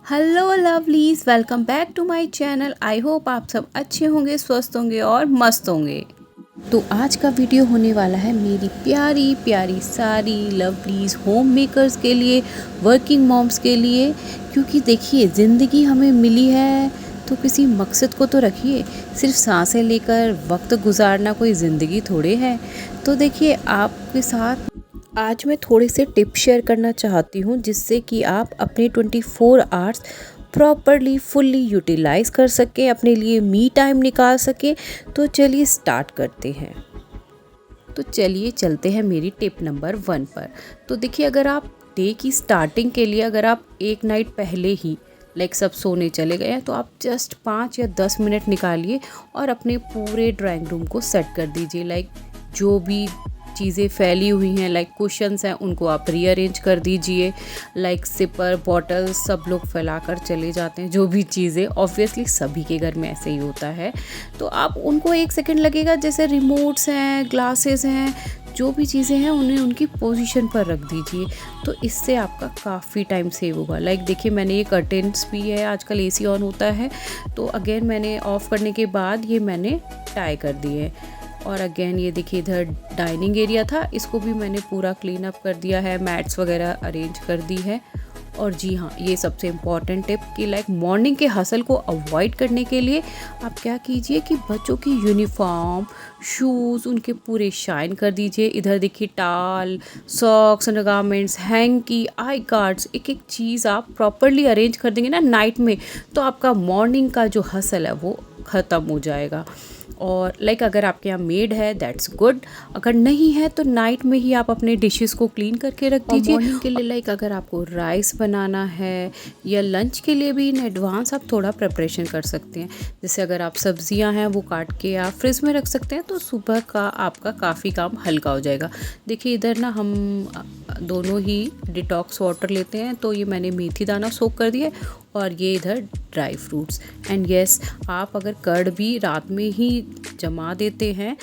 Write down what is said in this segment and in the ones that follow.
Hello lovelies, welcome back to my channel. I hope आप सब अच्छे होंगे, स्वस्थ होंगे और मस्त होंगे। तो आज का वीडियो होने वाला है मेरी प्यारी प्यारी सारी लवलीज होम मेकर्स के लिए, वर्किंग मॉम्स के लिए। क्योंकि देखिए, ज़िंदगी हमें मिली है तो किसी मकसद को तो रखिए। सिर्फ सांसें लेकर वक्त गुजारना कोई ज़िंदगी थोड़े है। तो देखिए, आपके साथ आज मैं थोड़े से टिप्स शेयर करना चाहती हूँ जिससे कि आप अपने 24 आवर्स प्रॉपरली फुल्ली यूटिलाइज़ कर सकें, अपने लिए मी टाइम निकाल सकें। तो चलिए स्टार्ट करते हैं। तो चलिए चलते हैं मेरी टिप नंबर 1 पर। तो देखिए, अगर आप डे की स्टार्टिंग के लिए अगर आप एक नाइट पहले ही सब सोने चले गए हैं तो आप जस्ट 5 या 10 मिनट निकालिए और अपने पूरे ड्राइंग रूम को सेट कर दीजिए। जो भी चीज़ें फैली हुई हैं, कुशन्स हैं, उनको आप रीअरेंज कर दीजिए। सिपर बॉटल सब लोग फैला कर चले जाते हैं, जो भी चीज़ें ऑब्वियसली सभी के घर में ऐसे ही होता है। तो आप उनको 1 सेकंड लगेगा, जैसे रिमोट्स हैं, ग्लासेस हैं, जो भी चीज़ें हैं उन्हें उनकी पोजीशन पर रख दीजिए। तो इससे आपका काफ़ी टाइम सेव होगा। देखिए, मैंने ये कर्टेन्स भी है, आजकल एसी ऑन होता है तो अगेन मैंने ऑफ़ करने के बाद ये मैंने टाई कर दिए। और अगेन ये देखिए, इधर डाइनिंग एरिया था, इसको भी मैंने पूरा क्लीन अप कर दिया है, मैट्स वगैरह अरेंज कर दी है। और जी हाँ, ये सबसे इम्पॉर्टेंट टिप कि मॉर्निंग के हसल को अवॉइड करने के लिए आप क्या कीजिए कि बच्चों की यूनिफॉर्म, शूज़ उनके पूरे शाइन कर दीजिए। इधर देखिए, टाल, socks, undergarments, hanky, I cards, एक एक चीज़ आप प्रॉपरली अरेंज कर देंगे ना नाइट में, तो आपका मॉर्निंग का जो हसल है वो ख़त्म हो जाएगा। और अगर आपके यहाँ मेड है दैट्स गुड, अगर नहीं है तो नाइट में ही आप अपने डिशेस को क्लीन करके रख दीजिए। मॉर्निंग के लिए अगर आपको राइस बनाना है या लंच के लिए भी इन एडवांस आप थोड़ा प्रिपरेशन कर सकते हैं। जैसे अगर आप सब्जियां हैं वो काट के आप फ्रिज में रख सकते हैं, तो सुबह का आपका काफ़ी काम हल्का हो जाएगा। देखिए, इधर ना हम दोनों ही डिटॉक्स वाटर लेते हैं, तो ये मैंने मेथी दाना सोक कर दिया और ये इधर ड्राई फ्रूट्स। एंड यस, आप अगर कर्ड भी रात में ही जमा देते हैं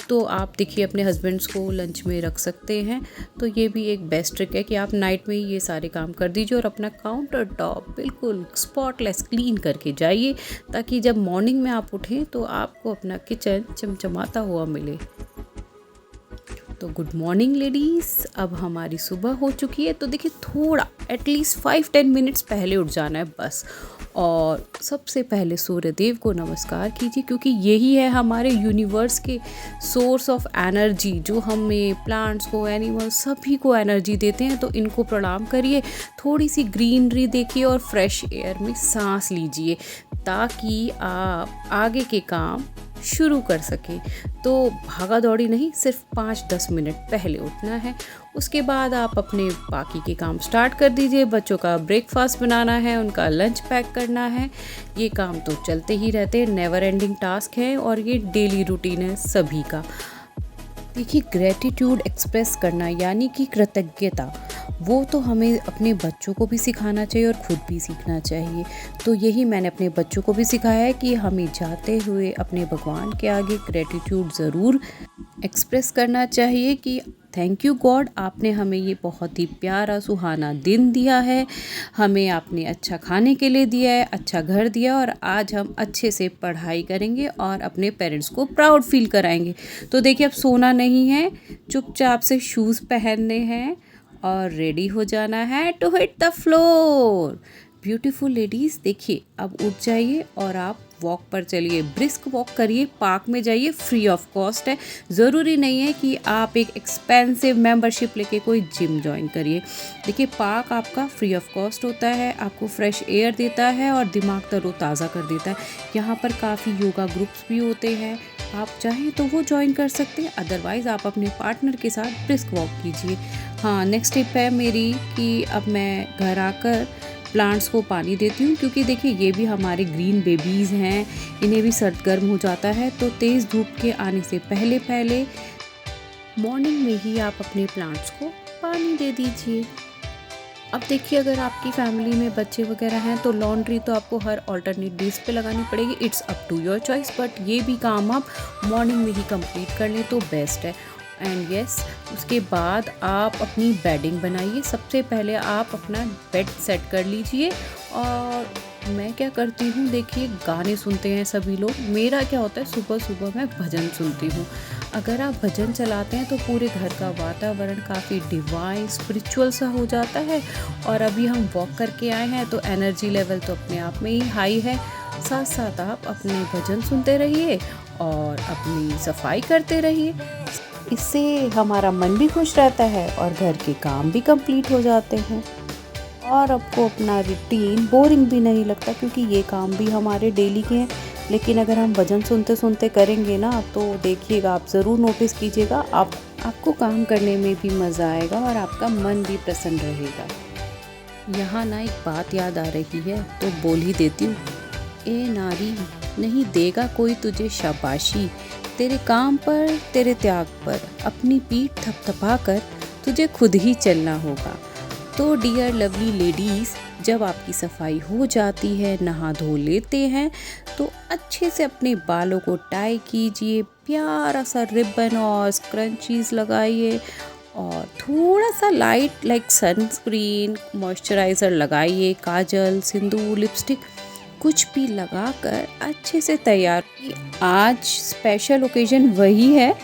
तो आप देखिए अपने हस्बैंड्स को लंच में रख सकते हैं। तो ये भी एक बेस्ट ट्रिक है कि आप नाइट में ही ये सारे काम कर दीजिए और अपना काउंटर टॉप बिल्कुल स्पॉटलेस क्लीन करके जाइए, ताकि जब मॉर्निंग में आप उठें तो आपको अपना किचन चमचमाता हुआ मिले। तो गुड मॉर्निंग लेडीज़, अब हमारी सुबह हो चुकी है। तो देखिए, थोड़ा एटलीस्ट 5-10 मिनट्स पहले उठ जाना है बस। और सबसे पहले सूर्यदेव को नमस्कार कीजिए, क्योंकि यही है हमारे यूनिवर्स के सोर्स ऑफ एनर्जी, जो हमें प्लांट्स को, एनिमल्स सभी को एनर्जी देते हैं। तो इनको प्रणाम करिए, थोड़ी सी ग्रीनरी देखिए और फ्रेश एयर में सांस लीजिए, ताकि आप आगे के काम शुरू कर सकें। तो भागा दौड़ी नहीं, सिर्फ 5-10 मिनट पहले उठना है। उसके बाद आप अपने बाकी के काम स्टार्ट कर दीजिए। बच्चों का ब्रेकफास्ट बनाना है, उनका लंच पैक करना है, ये काम तो चलते ही रहते हैं, नेवर एंडिंग टास्क है और ये डेली रूटीन है सभी का। देखिए, ग्रेटिट्यूड एक्सप्रेस करना यानी कि कृतज्ञता, वो तो हमें अपने बच्चों को भी सिखाना चाहिए और ख़ुद भी सीखना चाहिए। तो यही मैंने अपने बच्चों को भी सिखाया है कि हमें जाते हुए अपने भगवान के आगे ग्रेटिट्यूड ज़रूर एक्सप्रेस करना चाहिए कि थैंक यू गॉड, आपने हमें ये बहुत ही प्यारा सुहाना दिन दिया है, हमें आपने अच्छा खाने के लिए दिया है, अच्छा घर दिया, और आज हम अच्छे से पढ़ाई करेंगे और अपने पेरेंट्स को प्राउड फील कराएंगे। तो देखिए, अब सोना नहीं है, चुपचाप से शूज़ पहनने हैं और रेडी हो जाना है to hit the floor. Beautiful ladies, देखिए अब उठ जाइए और आप वॉक पर चलिए, ब्रिस्क वॉक करिए, पार्क में जाइए, फ्री ऑफ कॉस्ट है। ज़रूरी नहीं है कि आप एक एक्सपेंसिव मेंबरशिप लेके कोई जिम ज्वाइन करिए। देखिए, पार्क आपका फ्री ऑफ कॉस्ट होता है, आपको फ्रेश एयर देता है और दिमाग तरोताज़ा कर देता है। यहाँ पर काफ़ी योगा ग्रुप्स भी होते हैं, आप चाहें तो वो ज्वाइन कर सकते हैं, अदरवाइज़ आप अपने पार्टनर के साथ ब्रिस्क वॉक कीजिए। हाँ, नेक्स्ट टिप है मेरी कि अब मैं घर आकर प्लांट्स को पानी देती हूँ, क्योंकि देखिए ये भी हमारे ग्रीन बेबीज़ हैं, इन्हें भी सर्द गर्म हो जाता है। तो तेज़ धूप के आने से पहले पहले मॉर्निंग में ही आप अपने प्लांट्स को पानी दे दीजिए। अब देखिए, अगर आपकी फैमिली में बच्चे वगैरह हैं तो लॉन्ड्री तो आपको हर ऑल्टरनेट डेज पे लगानी पड़ेगी, it's up to your choice, but ये भी काम आप मॉर्निंग में ही कंप्लीट कर लें तो बेस्ट है। एंड यस, उसके बाद आप अपनी बेडिंग बनाइए। सबसे पहले आप अपना बेड सेट कर लीजिए और मैं क्या करती हूँ, देखिए गाने सुनते हैं सभी लोग, मेरा क्या होता है सुबह सुबह मैं भजन सुनती हूँ। अगर आप भजन चलाते हैं तो पूरे घर का वातावरण काफ़ी डिवाइन स्पिरिचुअल सा हो जाता है। और अभी हम वॉक करके आए हैं तो एनर्जी लेवल तो अपने आप में ही हाई है। साथ साथ आप अपने भजन सुनते रहिए और अपनी सफाई करते रहिए। इससे हमारा मन भी खुश रहता है और घर के काम भी कंप्लीट हो जाते हैं और आपको अपना रूटीन बोरिंग भी नहीं लगता, क्योंकि ये काम भी हमारे डेली के हैं। लेकिन अगर हम भजन सुनते सुनते करेंगे ना तो देखिएगा, आप ज़रूर नोटिस कीजिएगा, आपको काम करने में भी मज़ा आएगा और आपका मन भी प्रसन्न रहेगा। यहाँ ना एक बात याद आ रही है तो बोल ही देती हूँ। ए नारी, नहीं देगा कोई तुझे शाबाशी, तेरे काम पर तेरे त्याग पर अपनी पीठ थपथपा कर तुझे खुद ही चलना होगा। तो डियर लवली लेडीज़, जब आपकी सफाई हो जाती है, नहा धो लेते हैं, तो अच्छे से अपने बालों को टाई कीजिए, प्यारा सा रिबन और स्क्रंचीज लगाइए और थोड़ा सा लाइट लाइक सनस्क्रीन मॉइस्चराइज़र लगाइए, काजल, सिंदूर, लिपस्टिक कुछ भी लगाकर अच्छे से तैयार। आज स्पेशल ओकेजन वही है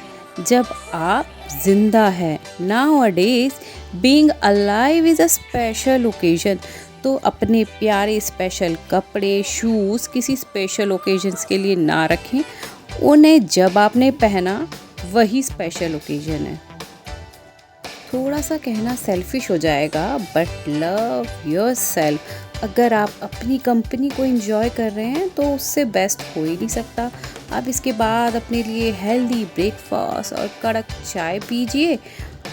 जब आप जिंदा है। Nowadays being alive is a special occasion। तो अपने प्यारे स्पेशल कपड़े, शूज़ किसी स्पेशल ओकेजन्स के लिए ना रखें, उन्हें जब आपने पहना वही स्पेशल ओकेजन है। थोड़ा सा कहना सेल्फिश हो जाएगा, बट लव योरसेल्फ। अगर आप अपनी कंपनी को एंजॉय कर रहे हैं तो उससे बेस्ट हो ही नहीं सकता। अब इसके बाद अपने लिए हेल्दी ब्रेकफास्ट और कड़क चाय पीजिए।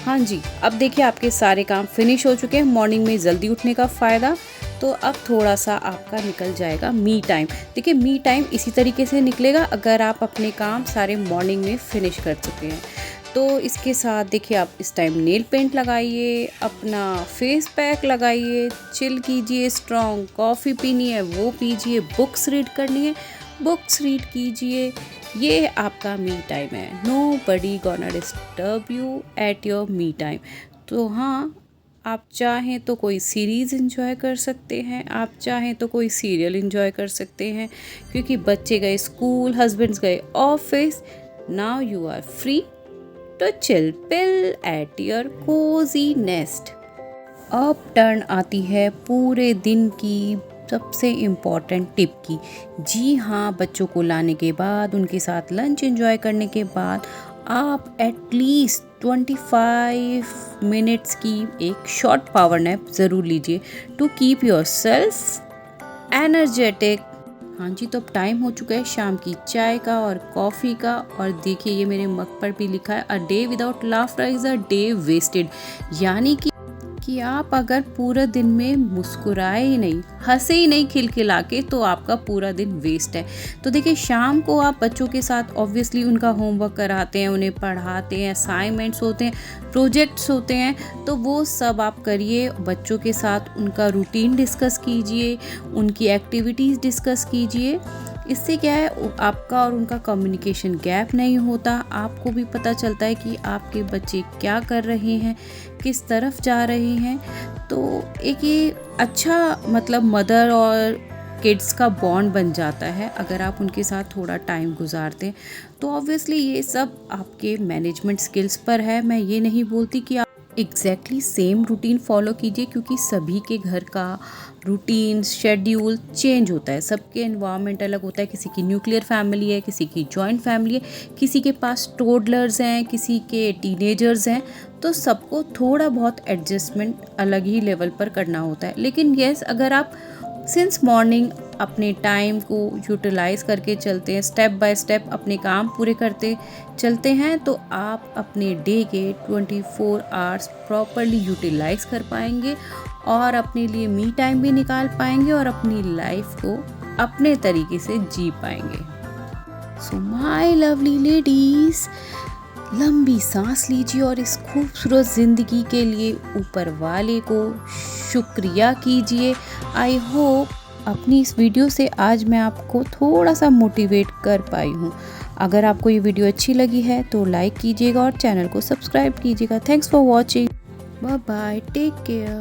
हाँ जी, अब देखिए आपके सारे काम फिनिश हो चुके हैं। मॉर्निंग में जल्दी उठने का फ़ायदा, तो अब थोड़ा सा आपका निकल जाएगा मी टाइम। देखिए मी टाइम इसी तरीके से निकलेगा अगर आप अपने काम सारे मॉर्निंग में फिनिश कर चुके हैं। तो इसके साथ देखिए आप इस टाइम नेल पेंट लगाइए, अपना फेस पैक लगाइए, चिल कीजिए, स्ट्रॉन्ग कॉफ़ी पीनी है वो पीजिए, बुक्स रीड करनी है बुक्स रीड कीजिए। ये आपका मी टाइम है। Nobody gonna disturb you at your me time. तो हाँ, आप चाहें तो कोई सीरीज़ एंजॉय कर सकते हैं, आप चाहें तो कोई सीरियल एंजॉय कर सकते हैं, क्योंकि बच्चे गए स्कूल, हस्बैंड्स गए office. Now you are free to chill pill at your cozy nest। अब टर्न आती है पूरे दिन की सबसे इम्पॉर्टेंट टिप की। जी हाँ, बच्चों को लाने के बाद, उनके साथ लंच एंजॉय करने के बाद आप एटलीस्ट 25 मिनट्स की एक शॉर्ट पावर नैप ज़रूर लीजिए to keep yourself energetic. हाँ जी, तो अब टाइम हो चुका है शाम की चाय का और कॉफ़ी का। और देखिए ये मेरे मग पर भी लिखा है, a day without laughter is a day wasted. यानी कि आप अगर पूरा दिन में मुस्कुराए ही नहीं, हंसे ही नहीं खिलखिला के, तो आपका पूरा दिन वेस्ट है। तो देखिए शाम को आप बच्चों के साथ ऑब्वियसली उनका होमवर्क कराते हैं, उन्हें पढ़ाते हैं, असाइनमेंट्स होते हैं, प्रोजेक्ट्स होते हैं, तो वो सब आप करिए बच्चों के साथ। उनका रूटीन डिस्कस कीजिए, उनकी एक्टिविटीज़ डिस्कस कीजिए। इससे क्या है, आपका और उनका कम्युनिकेशन गैप नहीं होता। आपको भी पता चलता है कि आपके बच्चे क्या कर रहे हैं, किस तरफ जा रहे हैं। तो एक ये अच्छा मतलब मदर और किड्स का बॉन्ड बन जाता है अगर आप उनके साथ थोड़ा टाइम गुजारते हैं। तो ऑब्वियसली ये सब आपके मैनेजमेंट स्किल्स पर है। मैं ये नहीं बोलती कि आप एग्जैक्टली सेम रूटीन फॉलो कीजिए, क्योंकि सभी के घर का रूटीन शेड्यूल चेंज होता है, सबके एनवायरनमेंट अलग होता है। किसी की न्यूक्लियर फैमिली है, किसी की जॉइंट फैमिली है, किसी के पास टोडलर्स हैं, किसी के टीनेजर्स हैं। तो सबको थोड़ा बहुत एडजस्टमेंट अलग ही लेवल पर करना होता है। लेकिन यस, अगर आप सिंस मॉर्निंग अपने टाइम को यूटिलाइज़ करके चलते हैं, स्टेप बाय स्टेप अपने काम पूरे करते चलते हैं, तो आप अपने डे के 24 आवर्स प्रॉपरली यूटिलाइज़ कर पाएंगे और अपने लिए मी टाइम भी निकाल पाएंगे और अपनी लाइफ को अपने तरीके से जी पाएंगे। सो माय लवली लेडीज़, लंबी सांस लीजिए और इस खूबसूरत ज़िंदगी के लिए ऊपर वाले को शुक्रिया कीजिए। आई होप अपनी इस वीडियो से आज मैं आपको थोड़ा सा मोटिवेट कर पाई हूँ। अगर आपको ये वीडियो अच्छी लगी है तो लाइक कीजिएगा और चैनल को सब्सक्राइब कीजिएगा। Thanks for watching. Bye bye, take care.